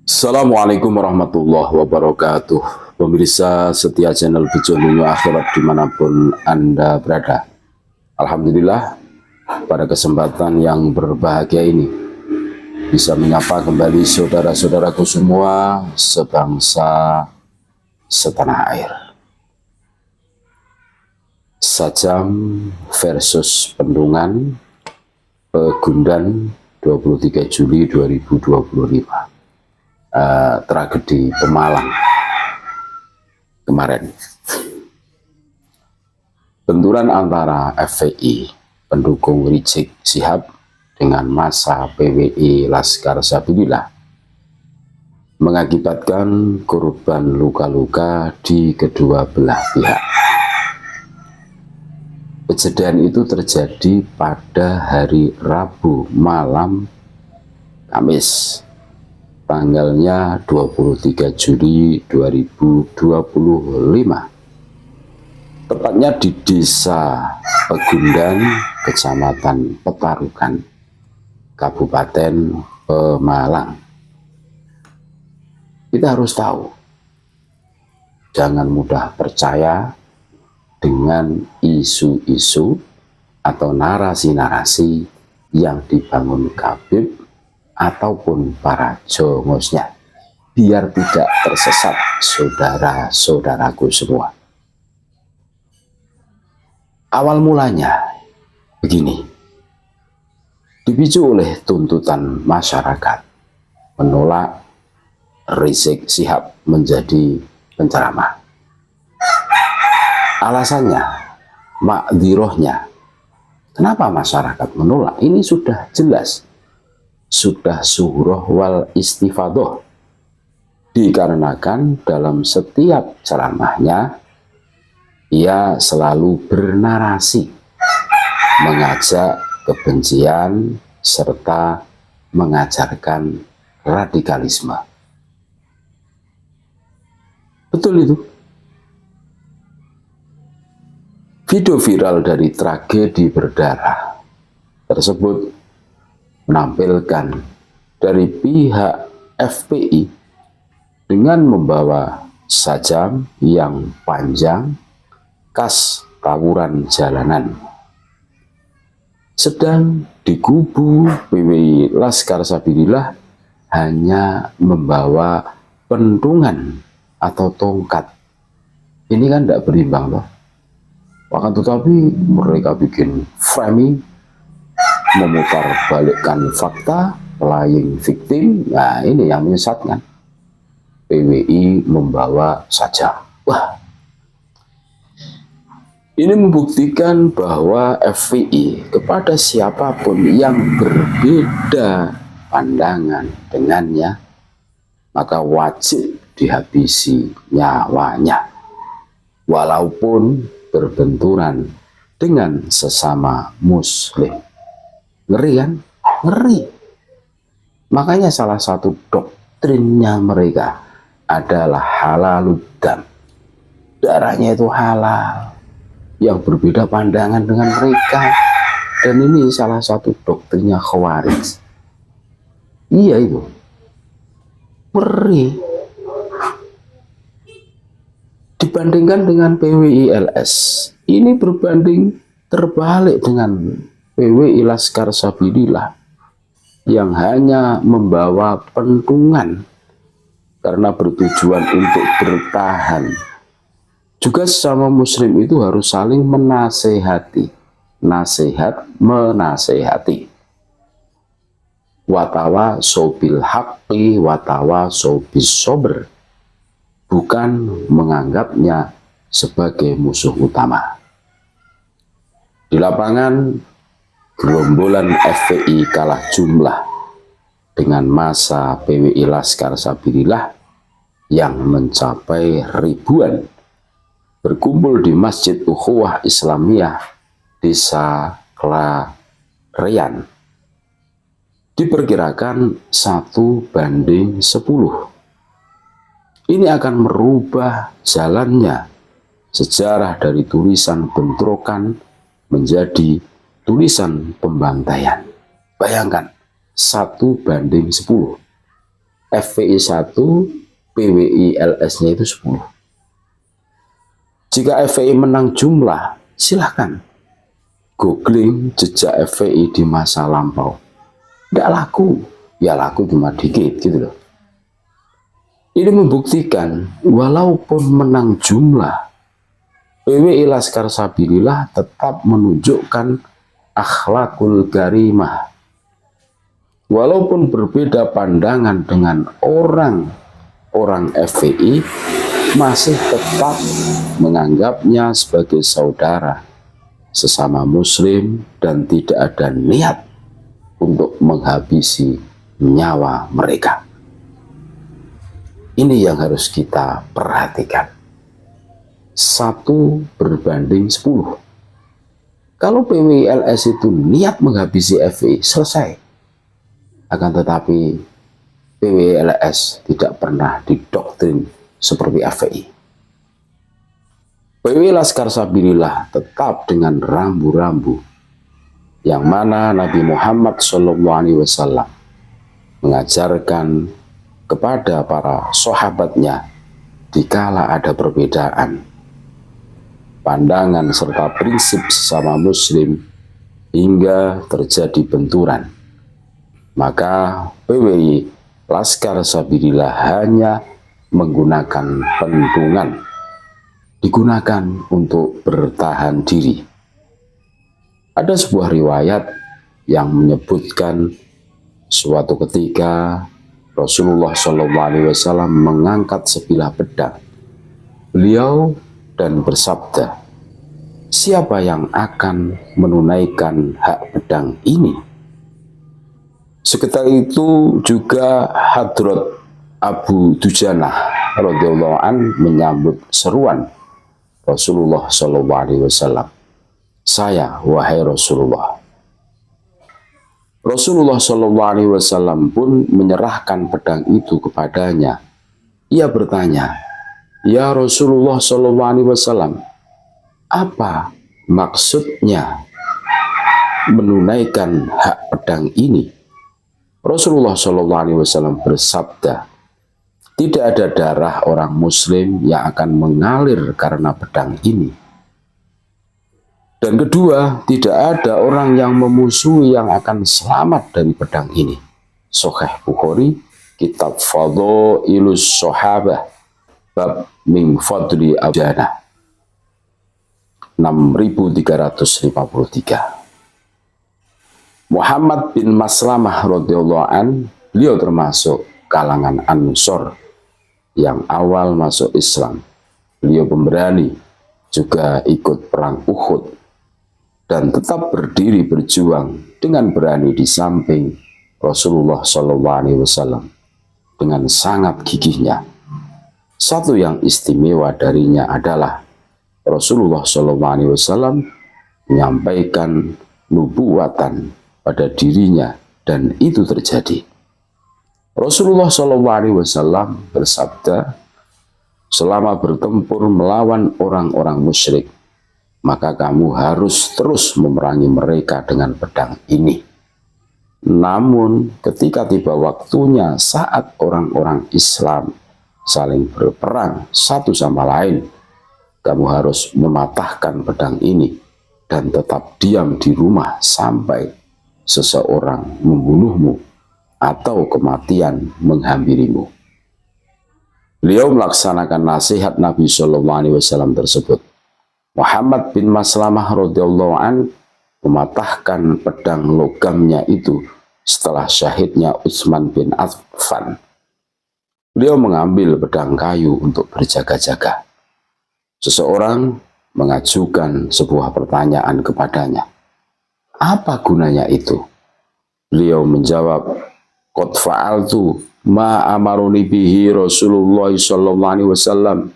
Assalamualaikum warahmatullahi wabarakatuh. Pemirsa setia channel Bejo Dunia Akhirat dimanapun Anda berada. Alhamdulillah pada kesempatan yang berbahagia ini bisa menyapa kembali saudara-saudaraku semua sebangsa setanah air. Sajam versus Pendungan, Pegundan 23 Juli 2025. Tragedi Pemalang kemarin. Benturan antara FPI pendukung Rizik Syihab dengan massa PWI Laskar Sabilillah mengakibatkan korban luka-luka di kedua belah pihak. Kejadian itu terjadi pada hari Rabu malam Kamis tanggalnya 23 Juli 2025, tepatnya di Desa Pegundan, Kecamatan Petarukan, Kabupaten Pemalang. Kita harus tahu, jangan mudah percaya dengan isu-isu atau narasi-narasi yang dibangun Habib ataupun para jongosnya, biar tidak tersesat saudara-saudaraku semua. Awal mulanya begini, dipicu oleh tuntutan masyarakat menolak Rizik Syihab menjadi penceramah. Alasannya, makdirohnya, kenapa masyarakat menolak? Ini sudah jelas, sudah suhroh wal istifadoh, dikarenakan dalam setiap ceramahnya ia selalu bernarasi mengajak kebencian serta mengajarkan radikalisme. Betul itu. Video viral dari tragedi berdarah tersebut menampilkan dari pihak FPI dengan membawa sajam yang panjang khas tawuran jalanan. Sedang di kubu PWI Laskar Sabilillah hanya membawa pentungan atau tongkat. Ini kan tidak berimbang loh. Akan tetapi mereka bikin framing, memutar balikkan fakta, playing victim. Nah, ini yang menyesatkan. PWI membawa saja. Wah, ini membuktikan bahwa FPI kepada siapapun yang berbeda pandangan dengannya, maka wajib dihabisi nyawanya, walaupun berbenturan dengan sesama muslim. Ngeri kan? Ngeri. Makanya salah satu doktrinnya mereka adalah halaludam. Darahnya itu halal. Yang berbeda pandangan dengan mereka. Dan ini salah satu doktrinnya Khawarij. Iya itu. Ngeri. Dibandingkan dengan PWI LS, ini berbanding terbalik dengan PWI Laskar Sabilillah yang hanya membawa pentungan karena bertujuan untuk bertahan. Juga sesama muslim itu harus saling menasehati, nasihat menasehati. Watawa sobil haqqi watawa sobis sober, bukan menganggapnya sebagai musuh utama. Di lapangan, gerombolan FPI kalah jumlah dengan massa PWI Laskar Sabilillah yang mencapai ribuan berkumpul di Masjid Ukhuwah Islamiyah Desa Klareyan. Diperkirakan 1:10. Ini akan merubah jalannya sejarah dari tulisan bentrokan menjadi tulisan pembantaian. Bayangkan, 1:10. FPI 1, PWI LS-nya itu 10. Jika FPI menang jumlah, silahkan googling jejak FPI di masa lampau. Nggak laku, ya laku cuma dikit gitu loh. Ini membuktikan walaupun menang jumlah, PWI Laskar Sabilillah tetap menunjukkan akhlakul karimah. Walaupun berbeda pandangan dengan orang FPI, masih tetap menganggapnya sebagai saudara, sesama muslim, dan tidak ada niat untuk menghabisi nyawa mereka. Ini yang harus kita perhatikan. 1:10. Kalau PWLS itu niat menghabisi FPI, selesai. Akan tetapi PWLS tidak pernah didoktrin seperti FPI. PWI Laskar Sabilillah tetap dengan rambu-rambu yang mana Nabi Muhammad SAW mengajarkan kepada para sahabatnya dikala ada perbedaan pandangan serta prinsip sesama muslim hingga terjadi benturan, maka PWI Laskar Sabilillah hanya menggunakan pentungan, digunakan untuk bertahan diri. Ada sebuah riwayat yang menyebutkan suatu ketika Rasulullah SAW mengangkat sebilah pedang beliau dan bersabda, siapa yang akan menunaikan hak pedang ini? Sekitar itu juga Hadrat Abu Dujanah radhiyallahu an menyambut seruan Rasulullah SAW. Saya, wahai Rasulullah. Rasulullah SAW pun menyerahkan pedang itu kepadanya. Ia bertanya, ya Rasulullah SAW, apa maksudnya menunaikan hak pedang ini? Rasulullah SAW bersabda, tidak ada darah orang muslim yang akan mengalir karena pedang ini. Dan kedua, tidak ada orang yang memusuhi yang akan selamat dari pedang ini. Sahih Bukhari, Kitab Fadhailus Sahabah, bab min fadli Abu Dujanah, 6353. Muhammad bin Maslamah radhiyallahu an, beliau termasuk kalangan Ansor yang awal masuk Islam. Beliau pemberani, juga ikut perang Uhud dan tetap berdiri berjuang dengan berani di samping Rasulullah SAW dengan sangat gigihnya. Satu yang istimewa darinya adalah Rasulullah SAW menyampaikan nubuatan pada dirinya, dan itu terjadi. Rasulullah SAW bersabda, selama bertempur melawan orang-orang musyrik, maka kamu harus terus memerangi mereka dengan pedang ini. Namun ketika tiba waktunya saat orang-orang Islam saling berperang satu sama lain, kamu harus mematahkan pedang ini dan tetap diam di rumah sampai seseorang membunuhmu atau kematian menghampirimu. Beliau melaksanakan nasihat Nabi SAW tersebut. Muhammad bin Maslamah radhiyallahu an mematahkan pedang logamnya itu setelah syahidnya Utsman bin Affan. Beliau mengambil pedang kayu untuk berjaga-jaga. Seseorang mengajukan sebuah pertanyaan kepadanya. Apa gunanya itu? Beliau menjawab, qad fa'altu ma amaruni bihi Rasulullah sallallahu alaihi wasallam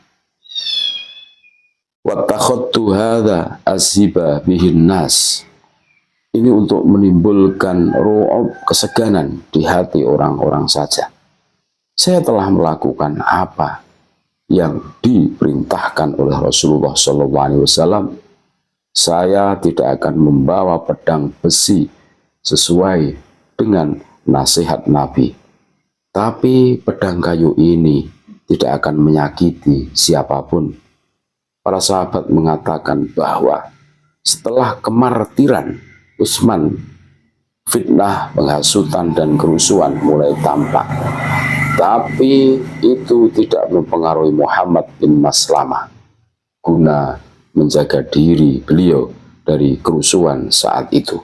wa takhadtu hadza azhiba bihin nas. Ini untuk menimbulkan ru'ub, keseganan di hati orang-orang saja. Saya telah melakukan apa yang diperintahkan oleh Rasulullah SAW. Saya tidak akan membawa pedang besi sesuai dengan nasihat Nabi. Tapi pedang kayu ini tidak akan menyakiti siapapun. Para sahabat mengatakan bahwa setelah kemartiran Utsman, fitnah, penghasutan, dan kerusuhan mulai tampak. Tapi itu tidak mempengaruhi Muhammad bin Maslamah guna menjaga diri beliau dari kerusuhan saat itu.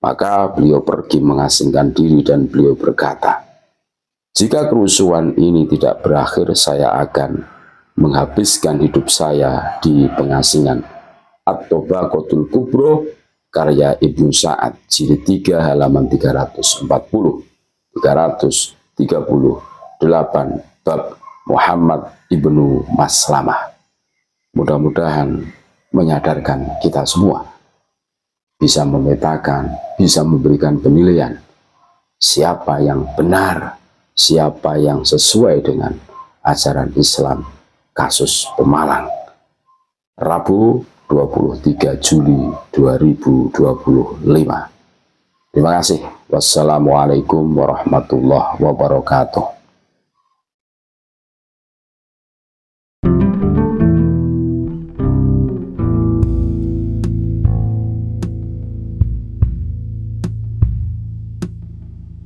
Maka beliau pergi mengasingkan diri dan beliau berkata, "Jika kerusuhan ini tidak berakhir, saya akan menghabiskan hidup saya di pengasingan." At-Tabaqatul Kubro karya Ibnu Sa'ad jilid 3 halaman 338 bab Muhammad ibnu Maslamah. Mudah-mudahan menyadarkan kita semua, bisa memetakan, bisa memberikan penilaian siapa yang benar, siapa yang sesuai dengan ajaran Islam. Kasus Pemalang, Rabu 23 Juli 2025. Terima kasih. Wassalamualaikum warahmatullahi wabarakatuh.